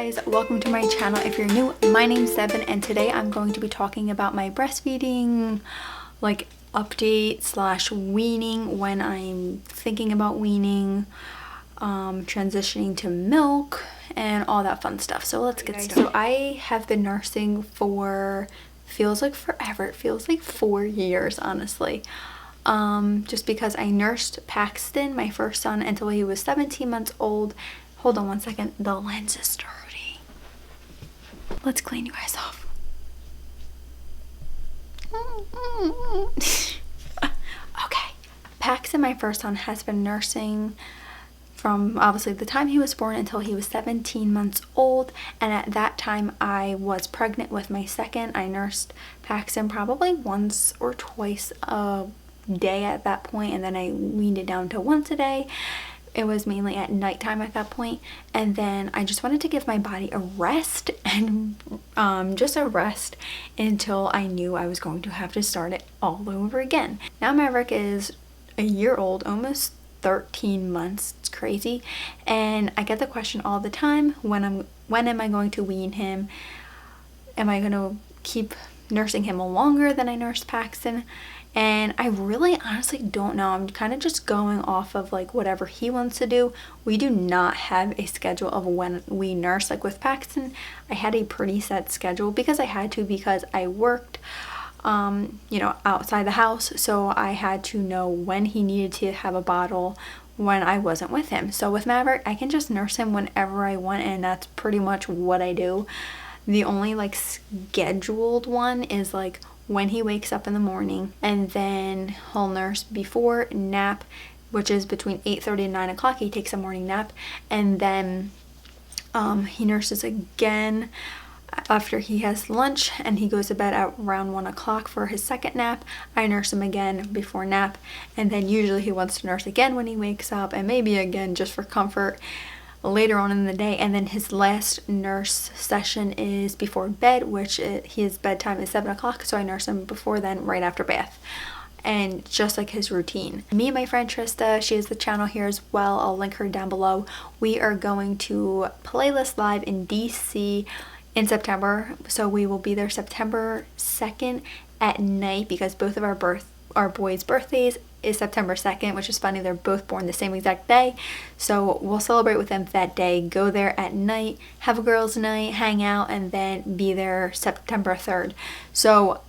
guys, welcome to my channel. If you're new, my name's Devon and today I'm going to be talking about my breastfeeding like update slash weaning, when I'm thinking about weaning, transitioning to milk and all that fun stuff. So let's get started. So I have been nursing for, feels like forever, it feels like 4 years honestly. Just because I nursed Paxton, my first son, until he was 17 months old. Hold on one second, the lens is dirty. Let's clean you guys off. Okay, Paxton, my first son, has been nursing from obviously the time he was born until he was 17 months old, and at that time I was pregnant with my second. I nursed Paxton probably once or twice a day at that point, and then I weaned it down to once a day. It was mainly at nighttime at that point, and then I just wanted to give my body a rest and just a rest until I knew I was going to have to start it all over again. Now Maverick is a year old, almost 13 months. It's crazy, and I get the question all the time, when am I going to wean him? Am I going to keep nursing him longer than I nursed Paxton? And I really honestly don't know. I'm kind of just going off of like whatever he wants to do. We do not have a schedule of when we nurse. Like with Paxton, I had a pretty set schedule because I had to, because I worked you know, outside the house, so I had to know when he needed to have a bottle when I wasn't with him. So with Maverick, I can just nurse him whenever I want, and that's pretty much what I do. The only like scheduled one is like when he wakes up in the morning, and then he'll nurse before nap, which is between 8:30 and 9 o'clock. He takes a morning nap, and then he nurses again after he has lunch, and he goes to bed at around 1 o'clock for his second nap. I nurse him again before nap, and then usually he wants to nurse again when he wakes up, and maybe again just for comfort later on in the day. And then his last nurse session is before bed, which his bedtime is 7 o'clock, so I nurse him before then, right after bath, and just like his routine. Me and my friend Trista, she has the channel here as well, I'll link her down below. We are going to Playlist Live in DC in September, so we will be there September 2nd at night, because both of our boys' birthdays is September 2nd, which is funny, they're both born the same exact day. So we'll celebrate with them that day, go there at night, have a girls' night, hang out, and then be there September 3rd. So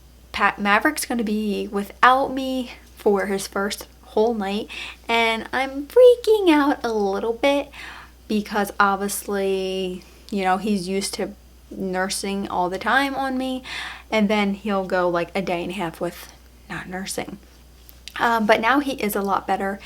Maverick's going to be without me for his first whole night, and I'm freaking out a little bit because obviously, you know, he's used to nursing all the time on me, and then he'll go like a day and a half with not nursing. But now he is a lot better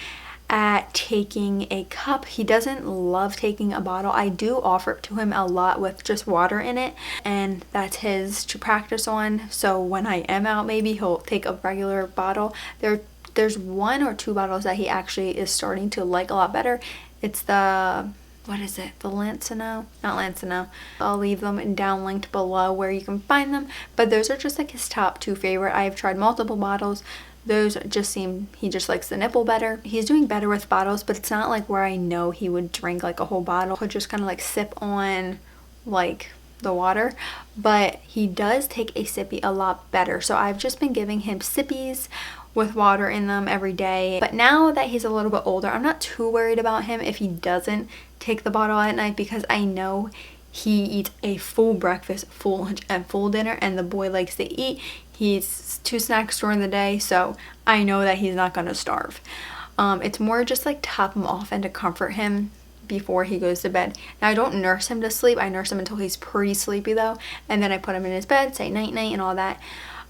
at taking a cup. He doesn't love taking a bottle. I do offer it to him a lot with just water in it, and that's his to practice on. So when I am out, maybe he'll take a regular bottle. There's 1 or 2 bottles that he actually is starting to like a lot better. It's the, what is it? The Lancino? Not Lancino. I'll leave them down linked below where you can find them. But those are just like his top 2 favorite. I've tried multiple bottles. Those just seem, he just likes the nipple better. He's doing better with bottles, but it's not like where I know he would drink like a whole bottle. He'll just kind of like sip on like the water, but he does take a sippy a lot better. So I've just been giving him sippies with water in them every day. But now that he's a little bit older, I'm not too worried about him if he doesn't take the bottle at night, because I know he eats a full breakfast, full lunch, and full dinner, and the boy likes to eat. He eats 2 snacks during the day, so I know that he's not going to starve. It's more just like top him off and to comfort him before he goes to bed. Now I don't nurse him to sleep. I nurse him until he's pretty sleepy though, and then I put him in his bed, say night night and all that.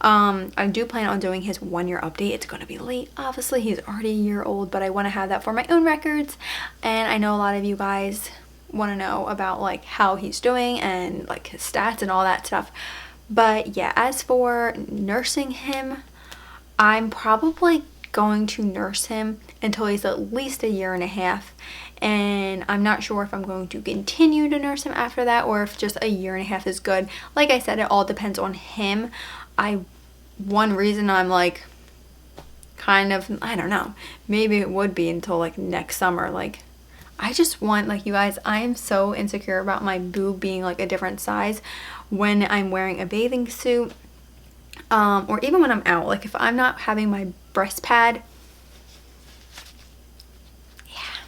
I do plan on doing his 1-year update. It's going to be late, obviously. He's already a year old, but I want to have that for my own records, and I know a lot of you guys want to know about like how he's doing and like his stats and all that stuff. But yeah, as for nursing him, I'm probably going to nurse him until he's at least a year and a half, and I'm not sure if I'm going to continue to nurse him after that, or if just a year and a half is good. Like I said, it all depends on him. One reason I'm like kind of, I don't know, maybe it would be until like next summer. Like I just want, like, you guys, I am so insecure about my boob being like a different size when I'm wearing a bathing suit, or even when I'm out. Like, if I'm not having my breast pad, yeah,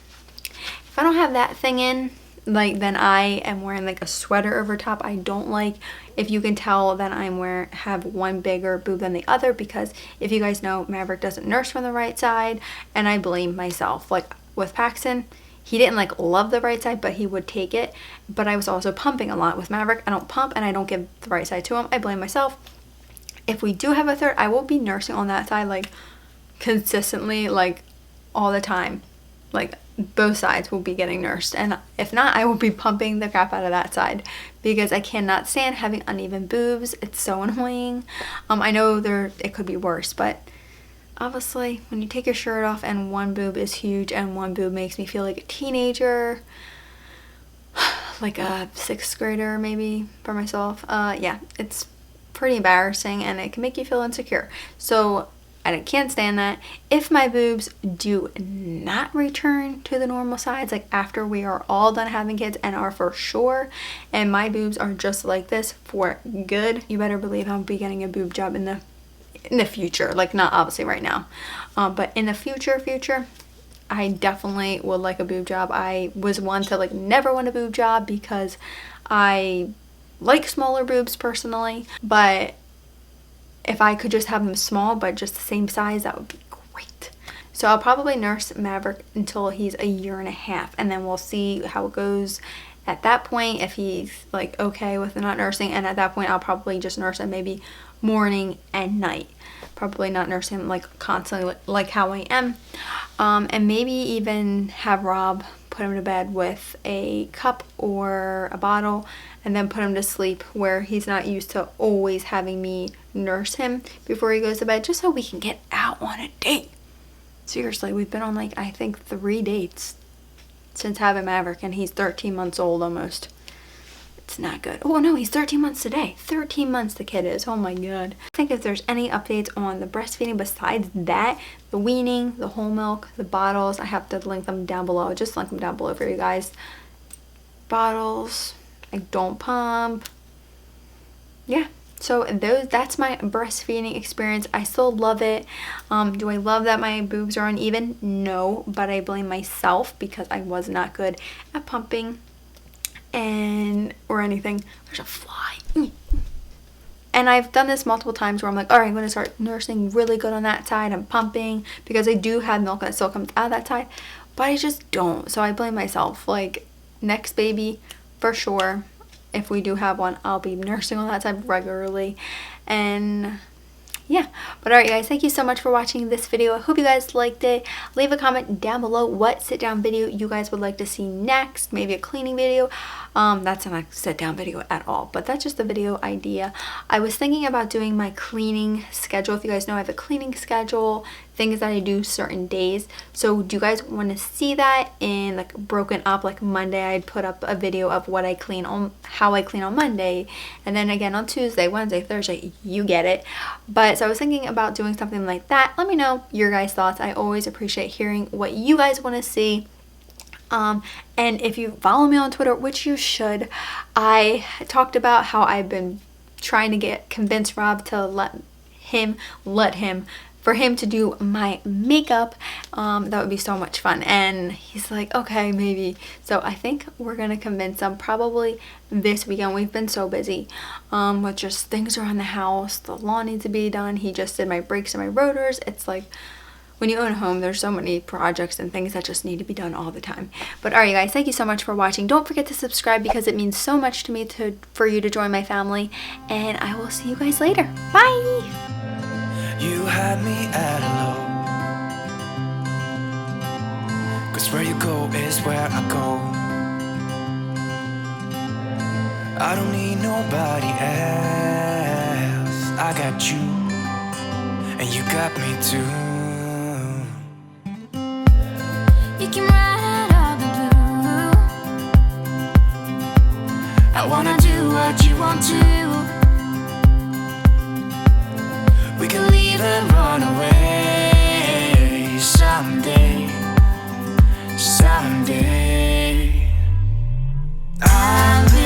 if I don't have that thing in, like, then I am wearing like a sweater over top. I don't like, if you can tell, that I'm have one bigger boob than the other, because if you guys know, Maverick doesn't nurse from the right side, and I blame myself. Like with Paxton, he didn't like love the right side, but he would take it. But I was also pumping a lot. With Maverick, I don't pump and I don't give the right side to him. I blame myself. If we do have a third, I will be nursing on that side like consistently, like all the time. Like both sides will be getting nursed, and if not, I will be pumping the crap out of that side, because I cannot stand having uneven boobs. It's so annoying. I know it could be worse, but obviously when you take your shirt off and one boob is huge and one boob makes me feel like a teenager, like a 6th grader maybe for myself, yeah, it's pretty embarrassing and it can make you feel insecure. So I can't stand that. If my boobs do not return to the normal size, like after we are all done having kids and are for sure, and my boobs are just like this for good, you better believe I'll be getting a boob job in the future. Like, not obviously right now, but in the future, I definitely would like a boob job. I was one to like never want a boob job because I like smaller boobs personally, but if I could just have them small but just the same size, that would be great. So I'll probably nurse Maverick until he's 1.5 years, and then we'll see how it goes at that point, if he's like okay with not nursing. And at that point, I'll probably just nurse him maybe morning and night. Probably not nurse him like constantly like how I am. And maybe even have Rob put him to bed with a cup or a bottle, and then put him to sleep where he's not used to always having me nurse him before he goes to bed, just so we can get out on a date. Seriously, we've been on like, I think 3 dates since having Maverick, and he's 13 months old almost. It's not good. Oh no, he's 13 months today. 13 months the kid is. Oh my god. I think if there's any updates on the breastfeeding besides that, the weaning, the whole milk, the bottles, I have to link them down below. Just link them down below for you guys. Bottles, I don't pump. Yeah. So that's my breastfeeding experience. I still love it. Do I love that my boobs are uneven? No, but I blame myself because I was not good at pumping or anything. There's a fly. And I've done this multiple times where I'm like, all right, I'm going to start nursing really good on that side. I'm pumping because I do have milk that still comes out of that side, but I just don't. So I blame myself. Like, next baby, for sure, if we do have one, I'll be nursing on that side regularly. And yeah, but alright guys, thank you so much for watching this video. I hope you guys liked it. Leave a comment down below what sit down video you guys would like to see next. Maybe a cleaning video. That's not a sit down video at all, but that's just a video idea. I was thinking about doing my cleaning schedule. If you guys know, I have a cleaning schedule, things that I do certain days. So do you guys want to see that in like broken up? Like Monday, I'd put up a video of what I clean on, how I clean on Monday, and then again on Tuesday, Wednesday, Thursday, you get it. But so I was thinking about doing something like that. Let me know your guys' thoughts. I always appreciate hearing what you guys want to see. And if you follow me on Twitter, which you should, I talked about how I've been trying to convince Rob to for him to do my makeup. That would be so much fun. And he's like, okay, maybe. So I think we're gonna convince him probably this weekend. We've been so busy with just things around the house. The lawn needs to be done. He just did my brakes and my rotors. It's like, when you own a home, there's so many projects and things that just need to be done all the time. But alright guys, thank you so much for watching. Don't forget to subscribe because it means so much to me for you to join my family. And I will see you guys later. Bye! You had me at hello, 'cause where you go is where I go. I don't need nobody else. I got you, and you got me too. You can ride all the blue. I wanna do what you want to. We can leave and run away someday, someday. family.